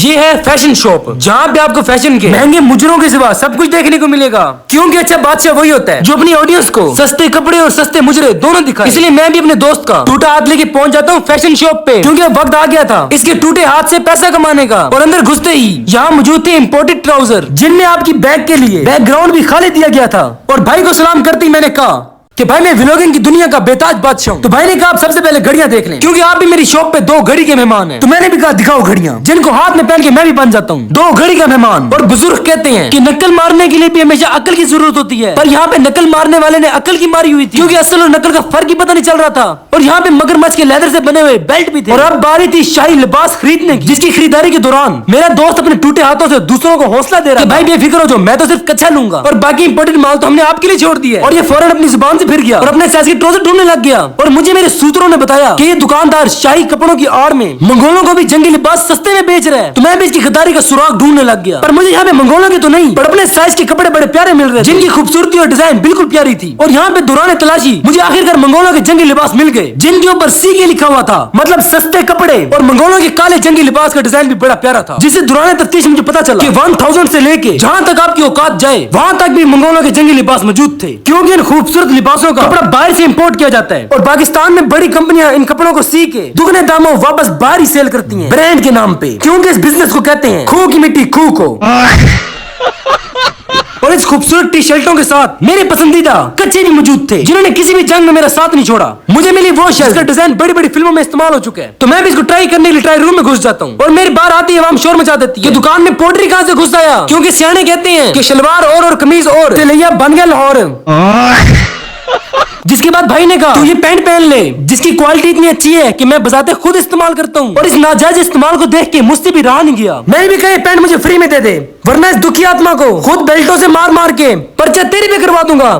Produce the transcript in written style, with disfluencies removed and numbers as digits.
یہ ہے fashion shop, جہاں پہ آپ کو فیشن کے مہنگے مجروں کے سوا سب کچھ دیکھنے کو ملے گا، کیونکہ اچھا بادشاہ وہی ہوتا ہے جو اپنی آڈینس کو سستے کپڑے اور سستے مجرے دونوں دکھائے۔ اس لیے میں بھی اپنے دوست کا ٹوٹا ہاتھ لے کے پہنچ جاتا ہوں فیشن شاپ پہ، کیونکہ وقت آ گیا تھا اس کے ٹوٹے ہاتھ سے پیسہ کمانے کا۔ اور اندر گھستے ہی یہاں موجود تھے امپورٹڈ ٹراؤزر، جن میں آپ کی بیگ کے لیے بیک گراؤنڈ بھی خالی دیا گیا تھا۔ اور بھائی کو سلام کرتے ہی میں نے کہا کہ بھائی میں ولاگنگ کی دنیا کا بےتاج بادشاہ ہوں۔ تو بھائی نے کہا آپ سب سے پہلے گھڑیاں دیکھ لیں، کیونکہ آپ بھی میری شاپ پہ 2 گھڑی کے مہمان ہیں۔ تو میں نے بھی کہا دکھاؤ گھڑیاں، جن کو ہاتھ میں پہن کے میں بھی بن جاتا ہوں 2 گھڑی کا مہمان۔ اور بزرگ کہتے ہیں کہ نقل مارنے کے لیے بھی ہمیشہ عقل کی ضرورت ہوتی ہے، پر یہاں پہ نقل مارنے والے نے عقل کی ماری ہوئی تھی، کیونکہ اصل اور نقل کا فرق ہی پتہ نہیں چل رہا تھا۔ اور یہاں پہ مگرمچھ کے لیدر سے بنے ہوئے بیلٹ بھی تھے۔ اور اب باری تھی شاہی لباس خریدنے کی، جس کی خریداری کے دوران میرا دوست اپنے ٹوٹے ہاتھوں سے دوسروں کو حوصلہ دے رہا ہے کہ بھائی بے فکر ہو جو، میں تو صرف کچھا لوں گا، اور باقی امپورٹنٹ مال تو ہم نے آپ کے لیے چھوڑ دیا ہے۔ اور یہ فوراً اپنی زبان سے پھر گیا اور اپنے سائز کی ٹراؤزر ڈھونڈنے لگ گیا۔ اور مجھے میرے سوتروں نے بتایا کہ یہ دکاندار شاہی کپڑوں کی آڑ میں منگولوں کو بھی جنگی لباس سستے میں بیچ رہا ہے۔ تو میں بھی اس کی خریداری کا سراغ ڈھونڈنے لگ گیا، پر مجھے یہاں پہ منگولوں کے تو نہیں پر اپنے سائز کے کپڑے بڑے پیارے مل رہے تھے، جن کی خوبصورتی اور ڈیزائن بالکل پیاری تھی۔ اور یہاں پہ دوران تلاشی مجھے آخرکار منگولوں کے جنگی لباس مل گئے، جن کے اوپر سی کے لکھا ہوا تھا، مطلب سستے کپڑے۔ اور منگولوں کے کالے جنگی لباس کا ڈیزائن بھی بڑا پیارا تھا، جسے دوران تفتیش مجھے پتا چلا کہ 1000 سے لے کے جہاں تک آپ کی اوقات جائے وہاں تک بھی منگولوں کے جنگی لباس موجود تھے، کیونکہ ان خوبصورت لباسوں کا کپڑا باہر سے امپورٹ کیا جاتا ہے، اور پاکستان میں بڑی کمپنیاں ان کپڑوں کو سی کے دگنے داموں واپس باہر ہی سیل کرتی ہیں برانڈ کے نام پہ، کیونکہ اس بزنس کو کہتے ہیں کھو کی مٹی کھو کو۔ اور اس خوبصورت ٹی شرٹوں کے ساتھ میرے پسندیدہ کچے بھی موجود تھے، جنہوں نے کسی بھی جنگ میں میرا ساتھ نہیں چھوڑا۔ مجھے ملی وہ شرٹ جس کا ڈیزائن بڑی بڑی فلموں میں استعمال ہو چکا ہے، تو میں بھی اس کو ٹرائی کرنے کے لیے ٹرائی روم میں گھس جاتا ہوں، اور میری بار آتی ہے عوام شور مچا دیتی ہے کہ دکان میں پوٹری کہاں سے گھس آیا، کیونکہ سیانے کہتے ہیں کہ شلوار اور قمیض اور تلیا بن گیا لاہور۔ جس کے بعد بھائی نے کہا تو یہ پینٹ پہن لے، جس کی کوالٹی اتنی اچھی ہے کہ میں بذات خود استعمال کرتا ہوں، اور اس ناجائز استعمال کو دیکھ کے مجھ سے بھی رہا نہیں گیا۔ میں نے بھی کہا یہ پینٹ مجھے فری میں دے دے، ورنہ اس دکھی آتما کو خود بیلٹوں سے مار مار کے پرچہ تیری پہ کروا دوں گا۔